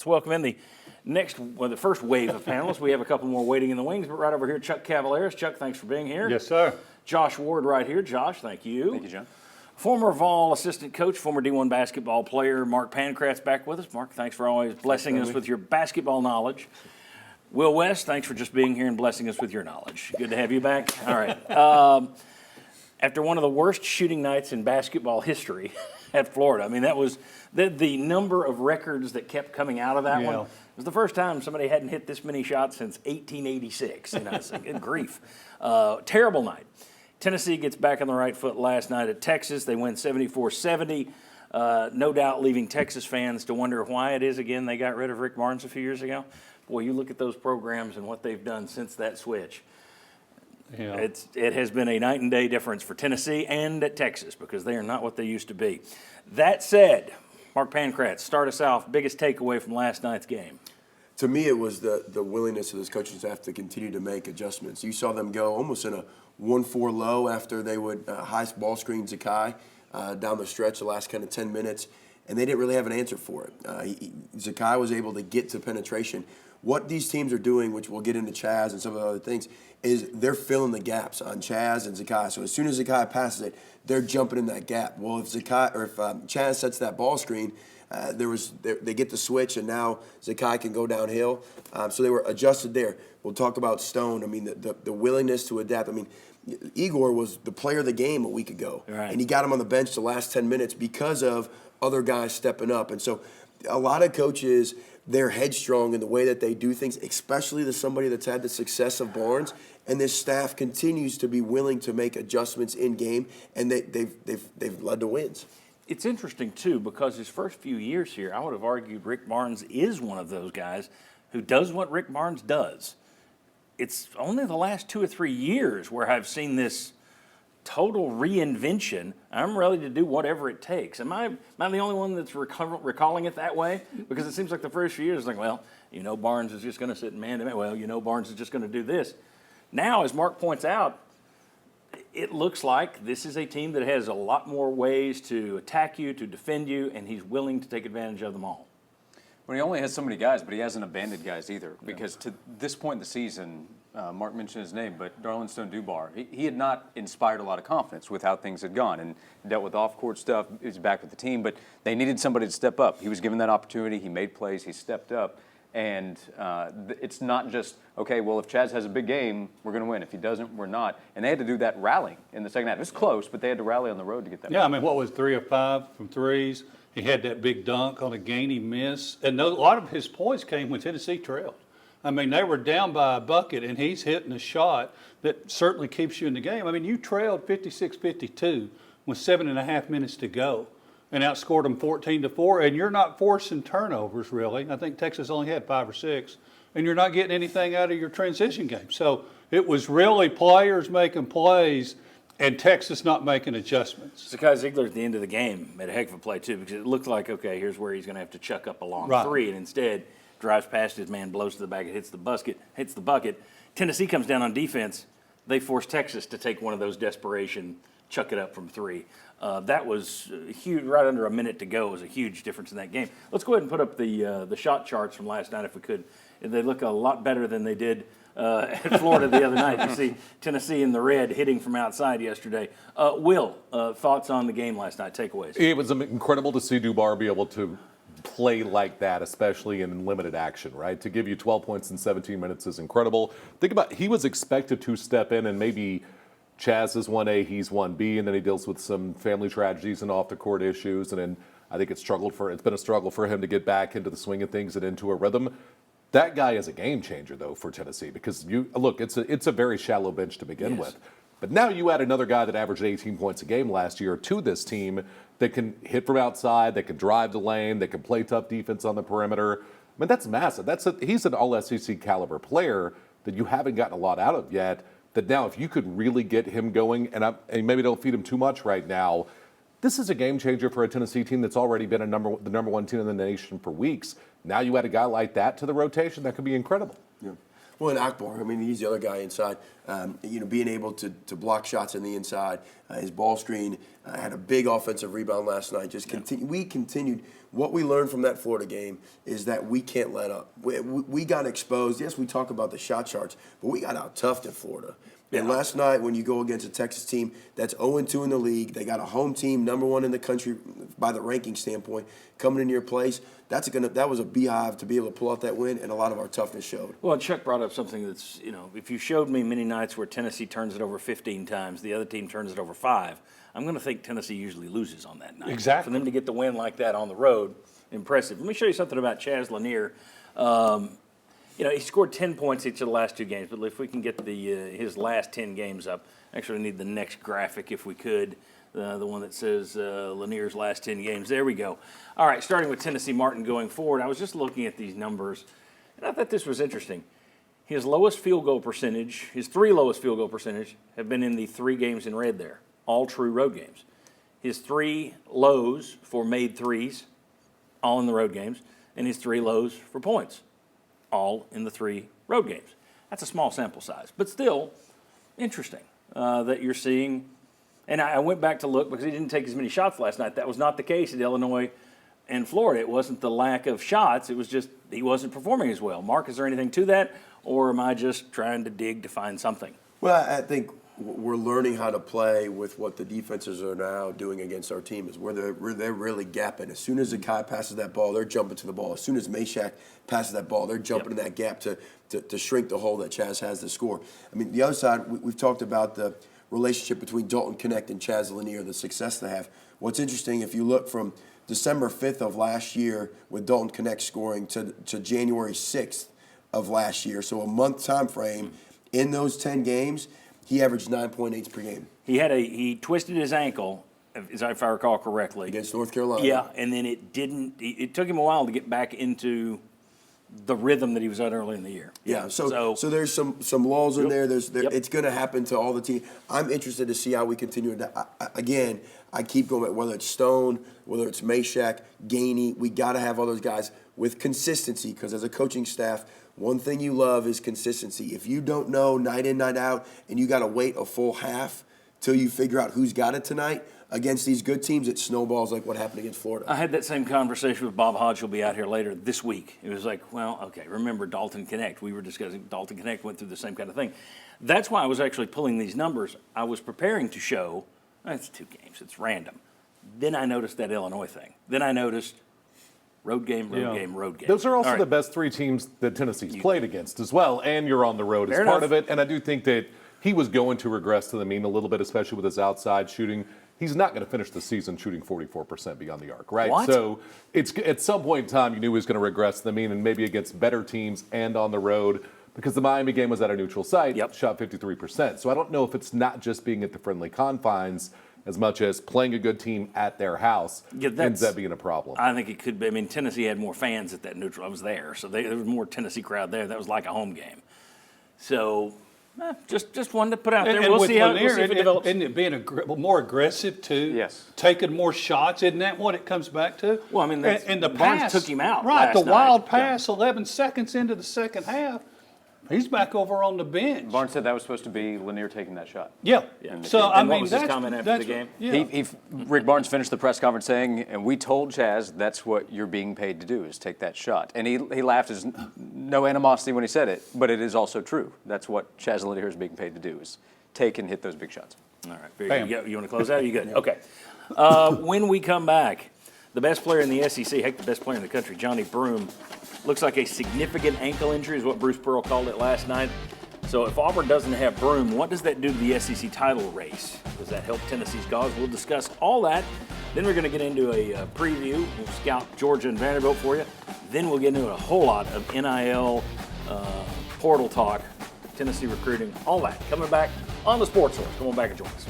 Let's welcome in the first wave of panelists. We have a couple more waiting in the wings, but right over here, Chuck Cavaleris. Chuck, thanks for being here. Yes, sir. Josh Ward right here. Josh, thank you. Thank you, John. Former Vol assistant coach, former D1 basketball player, Mark Pancrat's back with us. Mark, thanks for always blessing us with your basketball knowledge. Will West, thanks for just being here and blessing us with your knowledge. Good to have you back. All right. After one of the worst shooting nights in basketball history at Florida, I mean, that was the number of records that kept coming out of that one. It was the first time somebody hadn't hit this many shots since 1886. You know, it's like, good grief. Terrible night. Tennessee gets back on the right foot last night at Texas. They win 74-70. No doubt leaving Texas fans to wonder why it is again they got rid of Rick Barnes a few years ago. Boy, you look at those programs and what they've done since that switch. Yeah. It has been a night and day difference for Tennessee and at Texas because they are not what they used to be. That said, Mark Pancrat, start us off. Biggest takeaway from last night's game. To me, it was the willingness of this coaching staff to continue to make adjustments. You saw them go almost in a 1-4 low after they would high ball screen Zakai down the stretch the last kind of 10 minutes, and they didn't really have an answer for it. Zakai was able to get to penetration. What these teams are doing, which we'll get into Chaz and some of the other things, is they're filling the gaps on Chaz and Zakai. So as soon as Zakai passes it, they're jumping in that gap. Well, if Chaz sets that ball screen, they get the switch, and now Zakai can go downhill. So they were adjusted there. We'll talk about Stone. I mean, the willingness to adapt. I mean, Igor was the player of the game a week ago, right, and he got him on the bench the last 10 minutes because of other guys stepping up. And so a lot of coaches, they're headstrong in the way that they do things, especially somebody that's had the success of Barnes. And this staff continues to be willing to make adjustments in game, and they've led to wins. It's interesting, too, because his first few years here, I would have argued Rick Barnes is one of those guys who does what Rick Barnes does. It's only the last 2 or 3 years where I've seen this total reinvention. I'm ready to do whatever it takes. Am I the only one that's recalling it that way? Because it seems like the first few years, it's like, well, you know, Barnes is just going to sit and man-to-man. Well, you know, Barnes is just going to do this. Now, as Mark points out, it looks like this is a team that has a lot more ways to attack you, to defend you, and he's willing to take advantage of them all. Well, he only has so many guys, but he hasn't abandoned guys either. Because to this point in the season, Mark mentioned his name, but Darlin Stone-Dubar, he had not inspired a lot of confidence with how things had gone and dealt with off-court stuff. He was back with the team, but they needed somebody to step up. He was given that opportunity. He made plays. He stepped up. And it's not just, okay, well, if Chaz has a big game, we're going to win. If he doesn't, we're not. And they had to do that rallying in the second half. It was close, but they had to rally on the road to get that. Yeah, I mean, what was 3 of 5 from threes? He had that big dunk on a gain he missed. And a lot of his points came when Tennessee trailed. I mean, they were down by a bucket, and he's hitting a shot that certainly keeps you in the game. I mean, you trailed 56-52 with 7.5 minutes to go and outscored them 14-4, and you're not forcing turnovers, really. I think Texas only had 5 or 6, and you're not getting anything out of your transition game. So it was really players making plays and Texas not making adjustments. Zakai Ziegler at the end of the game made a heck of a play, too, because it looked like, okay, here's where he's going to have to chuck up a long three, and instead drives past his man, blows to the back, it hits the bucket. Tennessee comes down on defense. They force Texas to take one of those desperation, chuck it up from 3. That was huge. Right under a minute to go was a huge difference in that game. Let's go ahead and put up the shot charts from last night if we could. They look a lot better than they did at Florida the other night. You see Tennessee in the red hitting from outside yesterday. Will, thoughts on the game last night, takeaways? It was incredible to see Dubar be able to play like that, especially in limited action, right? To give you 12 points in 17 minutes is incredible. Think about, he was expected to step in and maybe Chaz is 1A, he's 1B, and then he deals with some family tragedies and off-the-court issues, and then I think it's been a struggle for him to get back into the swing of things and into a rhythm. That guy is a game changer, though, for Tennessee, because look, it's a very shallow bench to begin with. But now you add another guy that averaged 18 points a game last year to this team that can hit from outside, that can drive the lane, that can play tough defense on the perimeter. I mean, that's massive. He's an all-SEC caliber player that you haven't gotten a lot out of yet. That now, if you could really get him going, and maybe don't feed him too much right now, this is a game changer for a Tennessee team that's already been the number 1 team in the nation for weeks. Now you add a guy like that to the rotation, that could be incredible. Yeah. Well, and Akbar, I mean, he's the other guy inside. being able to block shots on the inside. His ball screen had a big offensive rebound last night. We continued. What we learned from that Florida game is that we can't let up. We got exposed. Yes, we talk about the shot charts, but we got out toughed in Florida. And last night, when you go against a Texas team that's 0-2 in the league, they got a home team, number one in the country by the ranking standpoint, coming into your place. That was a beehive to be able to pull out that win, and a lot of our toughness showed. Well, Chuck brought up something that's, if you showed me many nights where Tennessee turns it over 15 times, the other team turns it over 5, I'm going to think Tennessee usually loses on that night. Exactly. For them to get the win like that on the road, impressive. Let me show you something about Chaz Lanier. He scored 10 points each of the last 2 games, but if we can get his last 10 games up, actually need the next graphic if we could, the one that says Lanier's last 10 games. There we go. All right, starting with Tennessee Martin going forward, I was just looking at these numbers, and I thought this was interesting. His lowest field goal percentage, his 3 lowest field goal percentage, have been in the 3 games in red there, all true road games. His 3 lows for made threes, all in the road games, and his 3 lows for points, all in the 3 road games. That's a small sample size, but still interesting that you're seeing. And I went back to look because he didn't take as many shots last night. That was not the case at Illinois and Florida. It wasn't the lack of shots. It was just he wasn't performing as well. Mark, is there anything to that, or am I just trying to dig to find something? Well, I think we're learning how to play with what the defenses are now doing against our team is where they're really gapping. As soon as Zakai passes that ball, they're jumping to the ball. As soon as Meshack passes that ball, they're jumping in that gap to shrink the hole that Chaz has to score. I mean, the other side, we've talked about the relationship between Dalton Connect and Chaz Lanier, the success they have. What's interesting, if you look from December 5th of last year with Dalton Connect scoring to January 6th of last year, so a month time frame, in those 10 games, he averaged 9.8 per game. He twisted his ankle, if I recall correctly. Against North Carolina. Yeah, and then it took him a while to get back into the rhythm that he was at early in the year. Yeah, so there's some lulls in there. It's going to happen to all the teams. I'm interested to see how we continue. Again, I keep going, whether it's Stone, whether it's Meshack, Gainey, we got to have all those guys with consistency, because as a coaching staff, one thing you love is consistency. If you don't know night in, night out, and you got to wait a full half till you figure out who's got it tonight, against these good teams, it snowballs like what happened against Florida. I had that same conversation with Bob Hodge, who'll be out here later this week. It was like, well, okay, remember Dalton Connect. We were discussing Dalton Connect went through the same kind of thing. That's why I was actually pulling these numbers. I was preparing to show, it's 2 games, it's random. Then I noticed that Illinois thing. Then I noticed road game, road game. Those are also All right. the best 3 teams that Tennessee's played against as well, and you're on the road as Fair part enough. of it. And I do think that he was going to regress to the mean a little bit, especially with his outside shooting. He's not going to finish the season shooting 44% beyond the arc, right? What? So it's at some point in time you knew he was going to regress to the mean, and maybe against better teams and on the road, because the Miami game was at a neutral site, shot 53%. So I don't know if it's not just being at the friendly confines as much as playing a good team at their house ends up being a problem. I think it could be. I mean, Tennessee had more fans at that neutral. I was there, so there was more Tennessee crowd there. That was like a home game. So just wanted to put out there. And We'll with see how Lanier, it develops. Isn't it being more aggressive too? Yes. Taking more shots, isn't that what it comes back to? Well, I mean, that's- and the Barnes pass took him out Right, last the night. wild Yeah. pass, 11 seconds into the second half, he's back over on the bench. Barnes said that was supposed to be Lanier taking that shot. Yeah. Yeah. So And I what mean, was his that's comment after that's- the game? Yeah. Rick Barnes finished the press conference saying, and we told Chaz that's what you're being paid to do, is take that shot. And he laughed, as no animosity when he said it, but it is also true. That's what Chaz Lanier is being paid to do, is take and hit those big shots. All right, very Bam. good. You want to close out? Are you good? Okay. When we come back, the best player in the SEC, heck, the best player in the country, Johnny Broome, looks like a significant ankle injury is what Bruce Pearl called it last night. So if Auburn doesn't have Broome, what does that do to the SEC title race? Does that help Tennessee's cause? We'll discuss all that. Then we're going to get into a preview. We'll scout Georgia and Vanderbilt for you. Then we'll get into a whole lot of NIL portal talk, Tennessee recruiting, all that. Coming back on the Sports Source. Come on back and join us.